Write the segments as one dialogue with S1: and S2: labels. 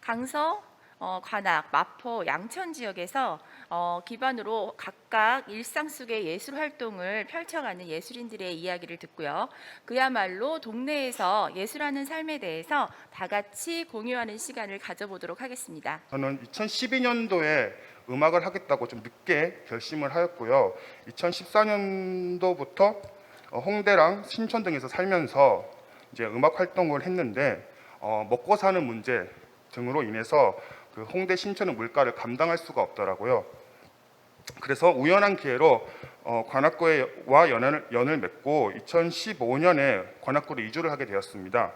S1: 강서, 관악, 마포, 양천 지역에서 기반으로 각각 일상 속의 예술 활동을 펼쳐가는 예술인들의 이야기를 듣고요. 그야말로 동네에서 예술하는 삶에 대해서 다 같이 공유하는 시간을 가져보도록 하겠습니다.
S2: 저는 2012년도에 음악을 하겠다고 좀 늦게 결심을 하였고요. 2014년도부터 홍대랑 신촌 등에서 살면서 이제 음악 활동을 했는데 먹고 사는 문제 등으로 인해서 그 홍대 신촌의 물가를 감당할 수가 없더라고요. 그래서 우연한 기회로 관악구와 연을 맺고 2015년에 관악구로 이주를 하게 되었습니다.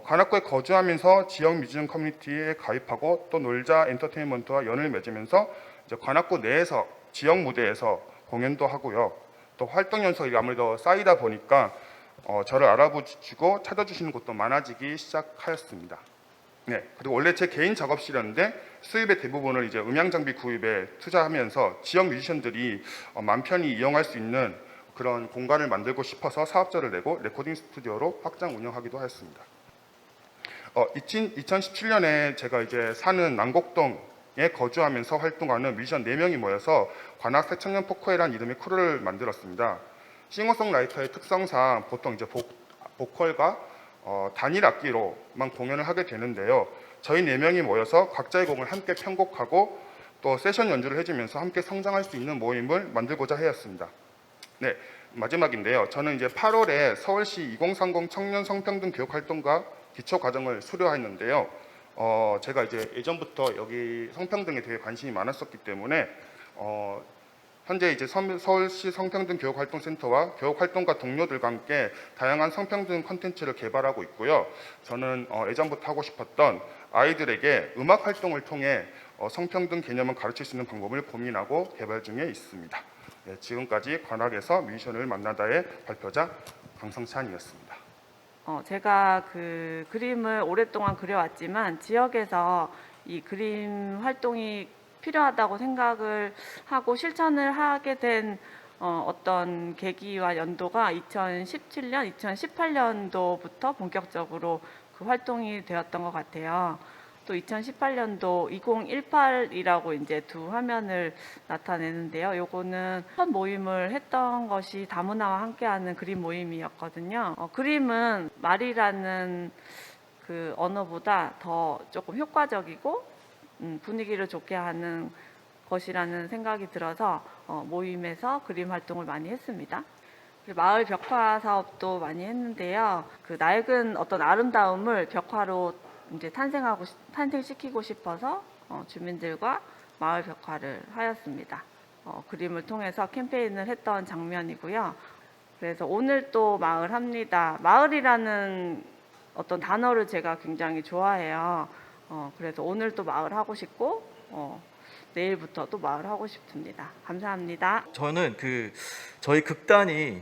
S2: 관악구에 거주하면서 지역 뮤지엄 커뮤니티에 가입하고 또 놀자 엔터테인먼트와 연을 맺으면서 이제 관악구 내에서 지역 무대에서 공연도 하고요. 또 활동 연속이 아무래도 쌓이다 보니까 저를 알아보시고 찾아주시는 곳도 많아지기 시작하였습니다. 네, 그리고 원래 제 개인 작업실이었는데 수입의 대부분을 이제 음향 장비 구입에 투자하면서 지역 뮤지션들이 맘 편히 이용할 수 있는 그런 공간을 만들고 싶어서 사업자를 내고 레코딩 스튜디오로 확장 운영하기도 하였습니다. 2017년에 제가 이제 사는 남곡동에 거주하면서 활동하는 뮤지션 4명이 모여서 관악 새청년 포커회라는 이름의 크루를 만들었습니다. 싱어송라이터의 특성상 보통 이제 보컬과 단일 악기로만 공연을 하게 되는데요. 저희 4명이 모여서 각자의 곡을 함께 편곡하고 또 세션 연주를 해주면서 함께 성장할 수 있는 모임을 만들고자 하였습니다. 네, 마지막인데요. 저는 이제 8월에 서울시 2030 청년 성평등 교육활동가 기초과정을 수료했는데요. 제가 이제 예전부터 여기 성평등에 대해 관심이 많았었기 때문에 현재 이제 서울시 성평등 교육활동센터와 교육활동가 동료들과 함께 다양한 성평등 콘텐츠를 개발하고 있고요. 저는 예전부터 하고 싶었던 아이들에게 음악 활동을 통해 성평등 개념을 가르칠 수 있는 방법을 고민하고 개발 중에 있습니다. 네, 지금까지 관악에서 뮤지션을 만나다의 발표자 강성찬이었습니다.
S3: 제가 그 그림을 오랫동안 그려왔지만 지역에서 이 그림 활동이 필요하다고 생각을 하고 실천을 하게 된 어떤 계기와 연도가 2017년, 2018년도부터 본격적으로 그 활동이 되었던 것 같아요. 또 2018년도 2018이라고 이제 두 화면을 나타내는데요. 요거는 첫 모임을 했던 것이 다문화와 함께하는 그림 모임이었거든요. 그림은 말이라는 그 언어보다 더 조금 효과적이고 분위기를 좋게 하는 것이라는 생각이 들어서 모임에서 그림 활동을 많이 했습니다. 마을 벽화 사업도 많이 했는데요. 그 낡은 어떤 아름다움을 벽화로 이제 탄생시키고 싶어서 주민들과 마을 벽화를 하였습니다. 그림을 통해서 캠페인을 했던 장면이고요. 그래서 오늘 또 마을 합니다. 마을이라는 어떤 단어를 제가 굉장히 좋아해요. 그래서 오늘 또 마을 하고 싶고 내일부터 또 마을 하고 싶습니다. 감사합니다.
S4: 저는 저희 극단이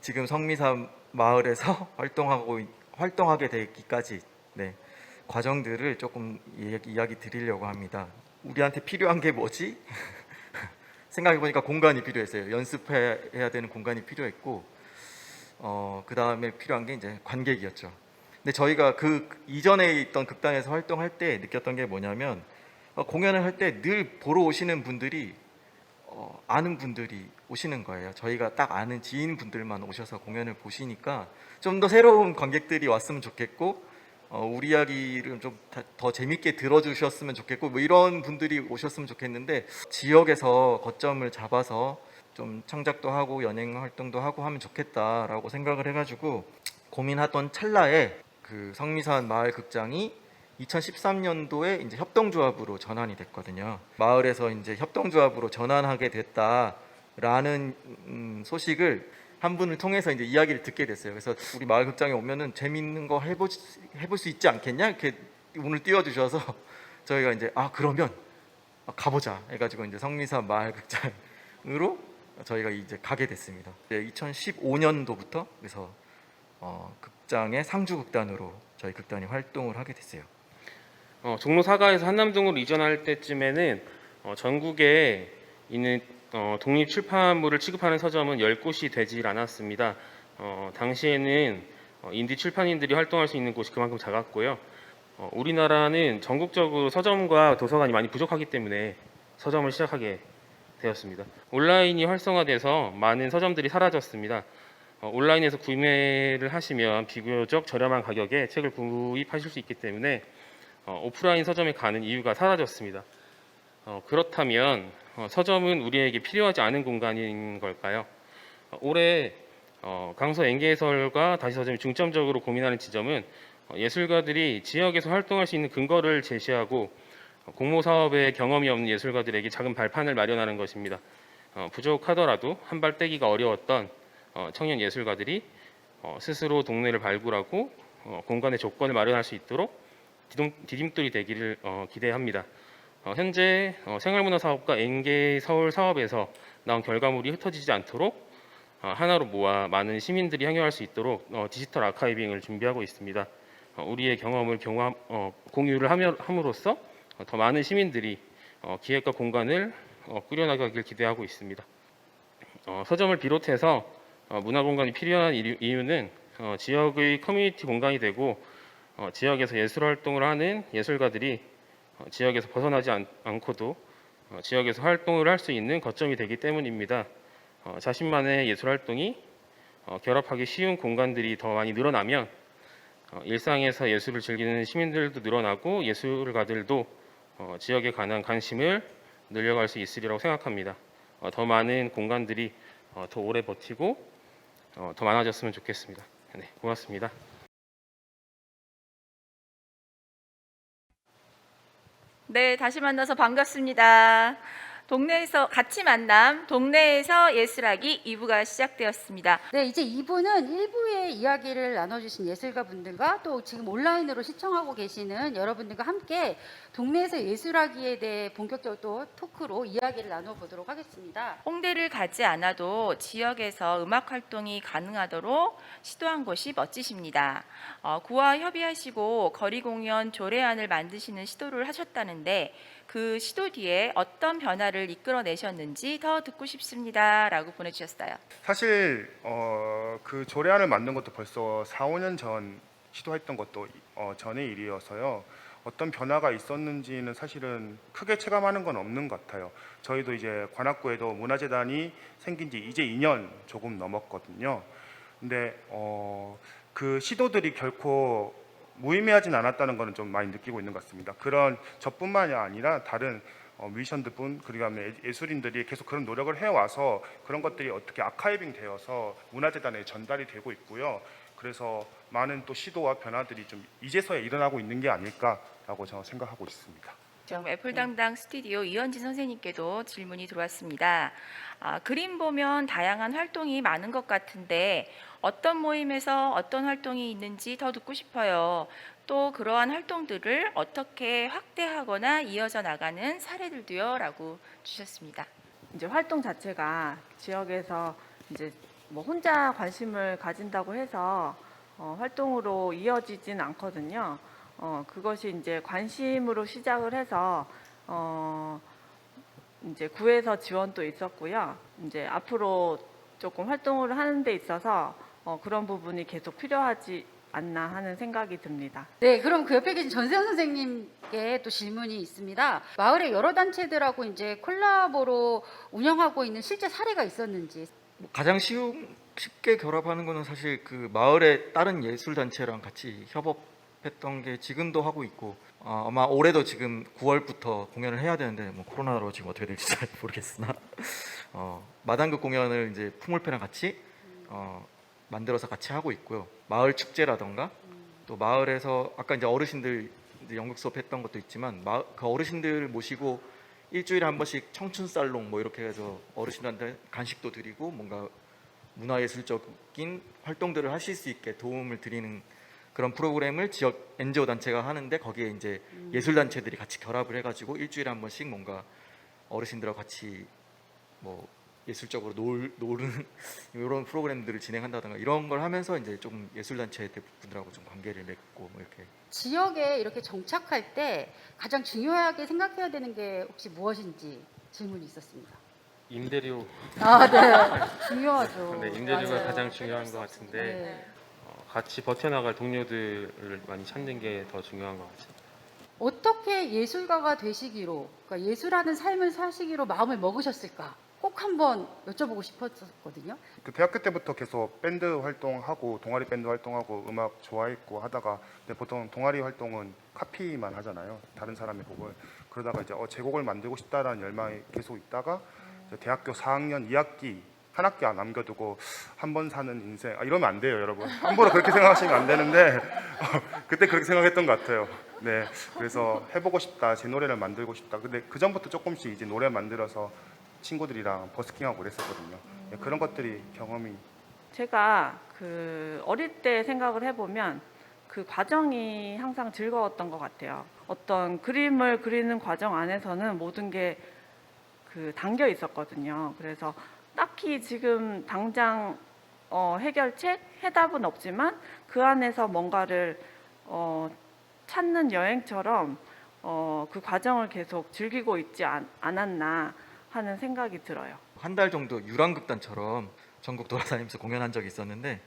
S4: 지금 성미산 마을에서 활동하게 되기까지 과정들을 조금 이야기 드리려고 합니다. 우리한테 필요한 게 뭐지? 생각해 보니까 공간이 필요했어요. 연습해야 되는 공간이 필요했고, 그 다음에 필요한 게 이제 관객이었죠. 근데 저희가 그 이전에 있던 극단에서 활동할 때 느꼈던 게 뭐냐면 공연을 할 때 늘 보러 오시는 분들이 아는 분들이 오시는 거예요. 저희가 딱 아는 지인분들만 오셔서 공연을 보시니까 좀 더 새로운 관객들이 왔으면 좋겠고 우리 이야기를 좀 더 재밌게 들어주셨으면 좋겠고 뭐 이런 분들이 오셨으면 좋겠는데 지역에서 거점을 잡아서 좀 창작도 하고 연행 활동도 하고 하면 좋겠다라고 생각을 해가지고 고민하던 찰나에 그 성미산 마을 극장이 2013년도에 이제 협동조합으로 전환이 됐거든요. 마을에서 이제 협동조합으로 전환하게 됐다라는 소식을 한 분을 통해서 이제 이야기를 듣게 됐어요. 그래서 우리 마을 극장에 오면은 재밌는 거 해볼 수 있지 않겠냐 이렇게 운을 띄워주셔서 저희가 이제 그러면 가보자 해가지고 이제 성미산 마을 극장으로 저희가 이제 가게 됐습니다. 2015년도부터 그래서 극장의 상주 극단으로 저희 극단이 활동을 하게 됐어요.
S5: 종로 사가에서 한남동으로 이전할 때쯤에는 전국에 있는 독립 출판물을 취급하는 서점은 10곳이 되질 않았습니다. 당시에는 인디 출판인들이 활동할 수 있는 곳이 그만큼 작았고요. 우리나라는 전국적으로 서점과 도서관이 많이 부족하기 때문에 서점을 시작하게 되었습니다. 온라인이 활성화돼서 많은 서점들이 사라졌습니다. 온라인에서 구매를 하시면 비교적 저렴한 가격에 책을 구입하실 수 있기 때문에 오프라인 서점에 가는 이유가 사라졌습니다. 그렇다면 서점은 우리에게 필요하지 않은 공간인 걸까요? 올해 강서 엔게해설과 다시서점이 중점적으로 고민하는 지점은 예술가들이 지역에서 활동할 수 있는 근거를 제시하고 공모 사업에 경험이 없는 예술가들에게 작은 발판을 마련하는 것입니다. 부족하더라도 한 발 떼기가 어려웠던 청년 예술가들이 스스로 동네를 발굴하고 공간의 조건을 마련할 수 있도록 디딤돌이 되기를 기대합니다. 현재 생활문화사업과 엔게서울 사업에서 나온 결과물이 흩어지지 않도록 하나로 모아 많은 시민들이 향유할 수 있도록 디지털 아카이빙을 준비하고 있습니다. 우리의 경험을 공유를 함으로써 더 많은 시민들이 기획과 공간을 꾸려나가길 기대하고 있습니다. 서점을 비롯해서 문화공간이 필요한 이유는 지역의 커뮤니티 공간이 되고 지역에서 예술 활동을 하는 예술가들이 지역에서 벗어나지 않고도 지역에서 활동을 할 수 있는 거점이 되기 때문입니다. 자신만의 예술 활동이 결합하기 쉬운 공간들이 더 많이 늘어나면 일상에서 예술을 즐기는 시민들도 늘어나고 예술가들도 지역에 관한 관심을 늘려갈 수 있으리라고 생각합니다. 더 많은 공간들이 더 오래 버티고 더 많아졌으면 좋겠습니다. 네, 고맙습니다.
S1: 네, 다시 만나서 반갑습니다. 동네에서 같이 만남, 동네에서 예술하기 2부가 시작되었습니다.
S6: 네, 이제 2부는 1부의 이야기를 나눠주신 예술가 분들과 또 지금 온라인으로 시청하고 계시는 여러분들과 함께 동네에서 예술하기에 대해 본격적으로 또 토크로 이야기를 나눠보도록 하겠습니다.
S1: 홍대를 가지 않아도 지역에서 음악 활동이 가능하도록 시도한 곳이 멋지십니다. 구와 협의하시고 거리 공연 조례안을 만드시는 시도를 하셨다는데 그 시도 뒤에 어떤 변화를 이끌어내셨는지 더 듣고 싶습니다. 라고 보내주셨어요.
S2: 사실 그 조례안을 만든 것도 벌써 4, 5년 전 시도했던 것도 전의 일이어서요. 어떤 변화가 있었는지는 사실은 크게 체감하는 건 없는 것 같아요. 저희도 이제 관악구에도 문화재단이 생긴 지 이제 2년 조금 넘었거든요. 근데 그 시도들이 결코 무의미하진 않았다는 것은 좀 많이 느끼고 있는 것 같습니다. 그런 저뿐만이 아니라 다른 뮤지션들뿐 그리고 예술인들이 계속 그런 노력을 해와서 그런 것들이 어떻게 아카이빙 되어서 문화재단에 전달이 되고 있고요. 그래서 많은 또 시도와 변화들이 좀 이제서야 일어나고 있는 게 아닐까라고 저는 생각하고 있습니다.
S1: 지금 애플 담당 스튜디오 이현진 선생님께도 질문이 들어왔습니다. 그림 보면 다양한 활동이 많은 것 같은데 어떤 모임에서 어떤 활동이 있는지 더 듣고 싶어요. 또 그러한 활동들을 어떻게 확대하거나 이어져 나가는 사례들도요. 라고 주셨습니다.
S3: 이제 활동 자체가 지역에서 이제 뭐 혼자 관심을 가진다고 해서 활동으로 이어지진 않거든요. 그것이 이제 관심으로 시작을 해서 이제 구에서 지원도 있었고요. 이제 앞으로 조금 활동을 하는 데 있어서 그런 부분이 계속 필요하지 않나 하는 생각이 듭니다.
S6: 네, 그럼 그 옆에 계신 전세현 선생님께 또 질문이 있습니다. 마을의 여러 단체들하고 이제 콜라보로 운영하고 있는 실제 사례가 있었는지.
S4: 가장 쉽게 결합하는 거는 사실 그 마을의 다른 예술 단체랑 같이 협업했던 게 지금도 하고 있고 아마 올해도 지금 9월부터 공연을 해야 되는데 뭐 코로나로 지금 어떻게 될지 잘 모르겠으나 마당극 공연을 이제 풍물패랑 같이 만들어서 같이 하고 있고요. 마을 축제라던가 또 마을에서 아까 이제 어르신들 이제 연극 수업 했던 것도 있지만 그 어르신들 모시고 일주일에 한 번씩 청춘 살롱 뭐 이렇게 해서 어르신들한테 간식도 드리고 뭔가 문화예술적인 활동들을 하실 수 있게 도움을 드리는 그런 프로그램을 지역 NGO 단체가 하는데 거기에 이제 예술 단체들이 같이 결합을 해가지고 일주일에 한 번씩 뭔가 어르신들하고 같이 뭐 예술적으로 노는 이런 프로그램들을 진행한다든가 이런 걸 하면서 이제 좀 예술 단체 분들하고 좀 관계를 맺고 뭐 이렇게.
S6: 지역에 이렇게 정착할 때 가장 중요하게 생각해야 되는 게 혹시 무엇인지 질문이 있었습니다.
S5: 임대료.
S6: 네. 중요하죠.
S5: 네, 임대료가
S6: 맞아요.
S5: 가장 중요한 것 같은데
S6: 네.
S5: 같이 버텨나갈 동료들을 많이 찾는 게 더 중요한 것 같아요.
S6: 어떻게 예술가가 되시기로, 그러니까 예술하는 삶을 사시기로 마음을 먹으셨을까? 꼭 한번 여쭤보고 싶었거든요.
S2: 그 대학교 때부터 계속 밴드 활동하고 동아리 밴드 활동하고 음악 좋아했고 하다가 근데 보통 동아리 활동은 카피만 하잖아요. 다른 사람의 곡을. 그러다가 이제 제 곡을 만들고 싶다라는 열망이 계속 있다가 이제 대학교 4학년 2학기 한 학기 안 남겨두고 한 번 사는 인생 이러면 안 돼요, 여러분. 함부로 그렇게 생각하시면 안 되는데 그때 그렇게 생각했던 것 같아요. 네, 그래서 해보고 싶다, 제 노래를 만들고 싶다. 근데 그 전부터 조금씩 이제 노래 만들어서 친구들이랑 버스킹하고 그랬었거든요. 네, 그런 것들이 경험이
S3: 제가 그 어릴 때 생각을 해보면 그 과정이 항상 즐거웠던 것 같아요. 어떤 그림을 그리는 과정 안에서는 모든 게 그 담겨 있었거든요. 그래서 딱히 지금 당장 해결책, 해답은 없지만 그 안에서 뭔가를 찾는 여행처럼 그 과정을 계속 즐기고 있지 않았나 하는 생각이 들어요.
S4: 한 달 정도 유랑극단처럼 전국 돌아다니면서 공연한 적이 있었는데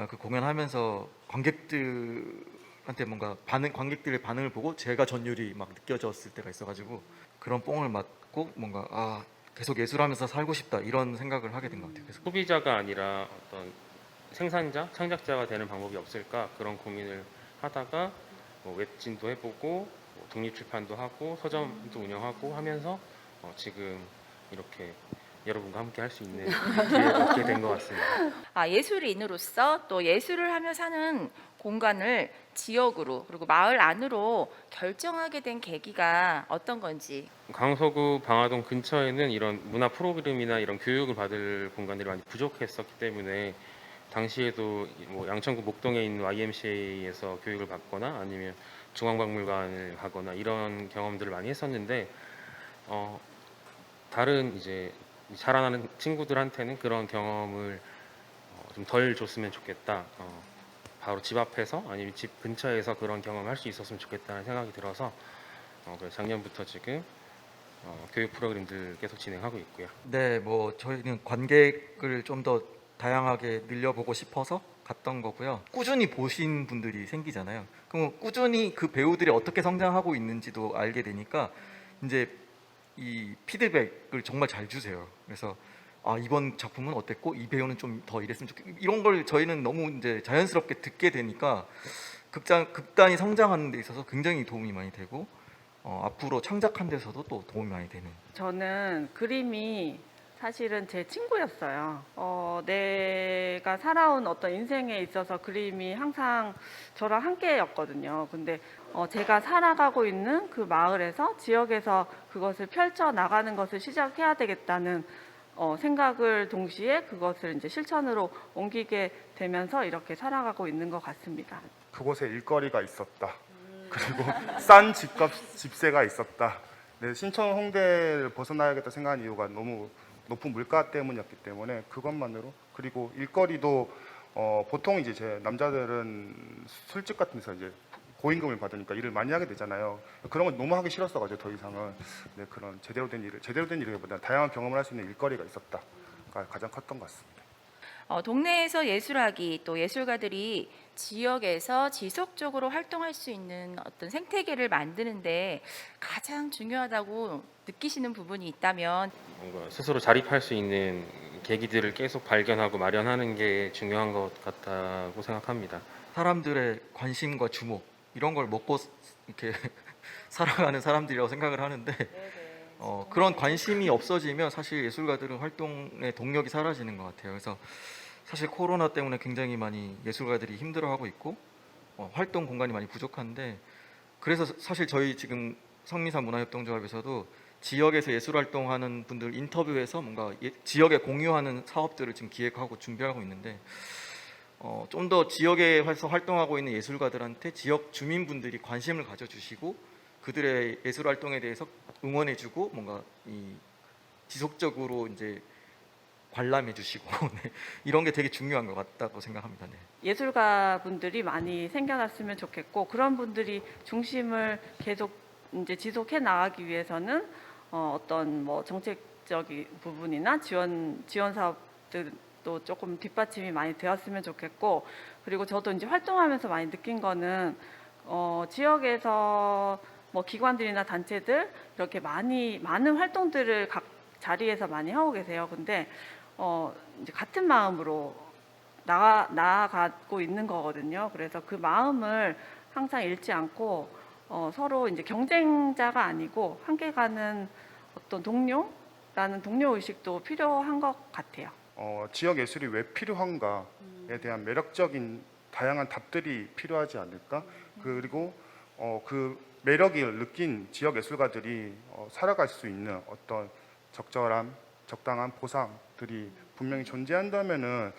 S4: 그 공연하면서 관객들한테 뭔가 관객들의 반응을 보고 제가 전율이 막 느껴졌을 때가 있어가지고 그런 뽕을 맞고 뭔가 계속 예술하면서 살고 싶다 이런 생각을 하게 된 것 같아요. 그래서
S5: 소비자가 아니라 어떤 생산자, 창작자가 되는 방법이 없을까 그런 고민을 하다가 뭐 웹진도 해보고 뭐 독립출판도 하고 서점도 운영하고 하면서 지금 이렇게 여러분과 함께 할 수 있는 기회를 얻게 된 것 같습니다.
S1: 예술인으로서 또 예술을 하며 사는 공간을 지역으로 그리고 마을 안으로 결정하게 된 계기가 어떤 건지.
S5: 강서구 방화동 근처에는 이런 문화 프로그램이나 이런 교육을 받을 공간들이 많이 부족했었기 때문에 당시에도 뭐 양천구 목동에 있는 YMCA에서 교육을 받거나 아니면 중앙박물관을 가거나 이런 경험들을 많이 했었는데 다른 이제 자라나는 친구들한테는 그런 경험을 좀 덜 줬으면 좋겠다. 바로 집 앞에서 아니면 집 근처에서 그런 경험을 할 수 있었으면 좋겠다는 생각이 들어서 그래서 작년부터 지금 교육 프로그램들 계속 진행하고 있고요.
S4: 네, 뭐 저희는 관객을 좀 더 다양하게 늘려보고 싶어서 갔던 거고요. 꾸준히 보신 분들이 생기잖아요. 그럼 꾸준히 그 배우들이 어떻게 성장하고 있는지도 알게 되니까 이제 이 피드백을 정말 잘 주세요. 그래서 이번 작품은 어땠고 이 배우는 좀 더 이랬으면 좋겠고 이런 걸 저희는 너무 이제 자연스럽게 듣게 되니까 극단이 성장하는 데 있어서 굉장히 도움이 많이 되고 앞으로 창작한 데서도 또 도움이 많이 되는.
S3: 저는 그림이 사실은 제 친구였어요. 내가 살아온 어떤 인생에 있어서 그림이 항상 저랑 함께였거든요. 근데 제가 살아가고 있는 그 마을에서 지역에서 그것을 펼쳐 나가는 것을 시작해야 되겠다는 생각을 동시에 그것을 이제 실천으로 옮기게 되면서 이렇게 살아가고 있는 것 같습니다.
S2: 그곳에 일거리가 있었다. 그리고 싼 집값 집세가 있었다. 네, 신촌 홍대를 벗어나야겠다 생각한 이유가 너무 높은 물가 때문이었기 때문에 그것만으로 그리고 일거리도 보통 이제 제 남자들은 술집 같은 데서 이제 고임금을 받으니까 일을 많이 하게 되잖아요. 그런 건 너무 하기 싫었어가지고 더 이상은 네, 그런 제대로 된 일이기보다 다양한 경험을 할 수 있는 일거리가 있었다가 가장 컸던 것 같습니다.
S1: 동네에서 예술하기 또 예술가들이 지역에서 지속적으로 활동할 수 있는 어떤 생태계를 만드는데 가장 중요하다고 느끼시는 부분이 있다면
S5: 뭔가 스스로 자립할 수 있는 계기들을 계속 발견하고 마련하는 게 중요한 것 같다고 생각합니다.
S4: 사람들의 관심과 주목 이런 걸 먹고 이렇게 살아가는 사람들이라고 생각을 하는데 그런 관심이 없어지면 사실 예술가들은 활동의 동력이 사라지는 것 같아요. 그래서 사실 코로나 때문에 굉장히 많이 예술가들이 힘들어하고 있고 활동 공간이 많이 부족한데 그래서 사실 저희 지금 성미산 문화협동조합에서도 지역에서 예술 활동하는 분들 인터뷰해서 뭔가 지역에 공유하는 사업들을 지금 기획하고 준비하고 있는데 좀 더 지역에서 활동하고 있는 예술가들한테 지역 주민분들이 관심을 가져주시고 그들의 예술 활동에 대해서 응원해주고 뭔가 지속적으로 이제 관람해주시고 네, 이런 게 되게 중요한 것 같다고 생각합니다. 네.
S3: 예술가 분들이 많이 생겨났으면 좋겠고 그런 분들이 중심을 계속 이제 지속해 나가기 위해서는 어떤 뭐 정책적인 부분이나 지원 사업들도 또 조금 뒷받침이 많이 되었으면 좋겠고, 그리고 저도 이제 활동하면서 많이 느낀 거는 지역에서 뭐 기관들이나 단체들 이렇게 많은 활동들을 각 자리에서 많이 하고 계세요. 근데 이제 같은 마음으로 나아가고 있는 거거든요. 그래서 그 마음을 항상 잃지 않고 서로 이제 경쟁자가 아니고 함께 가는 어떤 동료라는 동료 의식도 필요한 것 같아요.
S2: 지역 예술이 왜 필요한가에 대한 매력적인 다양한 답들이 필요하지 않을까? 그리고 그 매력을 느낀 지역 예술가들이 살아갈 수 있는 어떤 적절한 적당한 보상들이 분명히 존재한다면은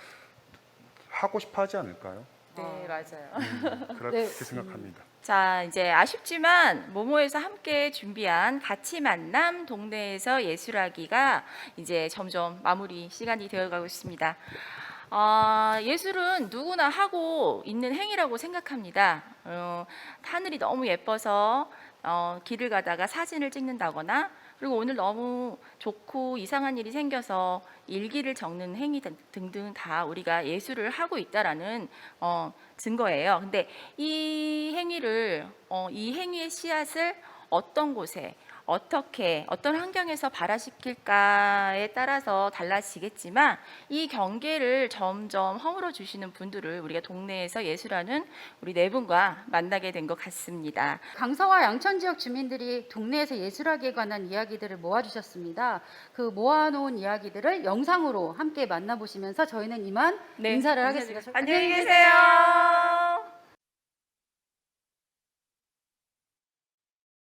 S2: 하고 싶어 하지 않을까요?
S1: 네, 맞아요.
S2: 그렇게
S6: 네.
S2: 생각합니다.
S1: 자, 이제 아쉽지만 모모에서 함께 준비한 같이 만남 동네에서 예술하기가 이제 점점 마무리 시간이 되어가고 있습니다. 예술은 누구나 하고 있는 행위라고 생각합니다. 하늘이 너무 예뻐서 길을 가다가 사진을 찍는다거나, 그리고 오늘 너무 좋고 이상한 일이 생겨서 일기를 적는 행위 등등 다 우리가 예술을 하고 있다라는 증거예요. 근데 이 행위의 씨앗을 어떤 곳에 어떻게 어떤 환경에서 발화시킬까에 따라서 달라지겠지만, 이 경계를 점점 허물어 주시는 분들을 우리가 동네에서 예술하는 우리 네 분과 만나게 된 것 같습니다.
S6: 강서와 양천 지역 주민들이 동네에서 예술하기에 관한 이야기들을 모아주셨습니다. 그 모아놓은 이야기들을 영상으로 함께 만나보시면서 저희는 이만
S1: 네,
S6: 인사를 하겠습니다.
S1: 안녕히 계세요.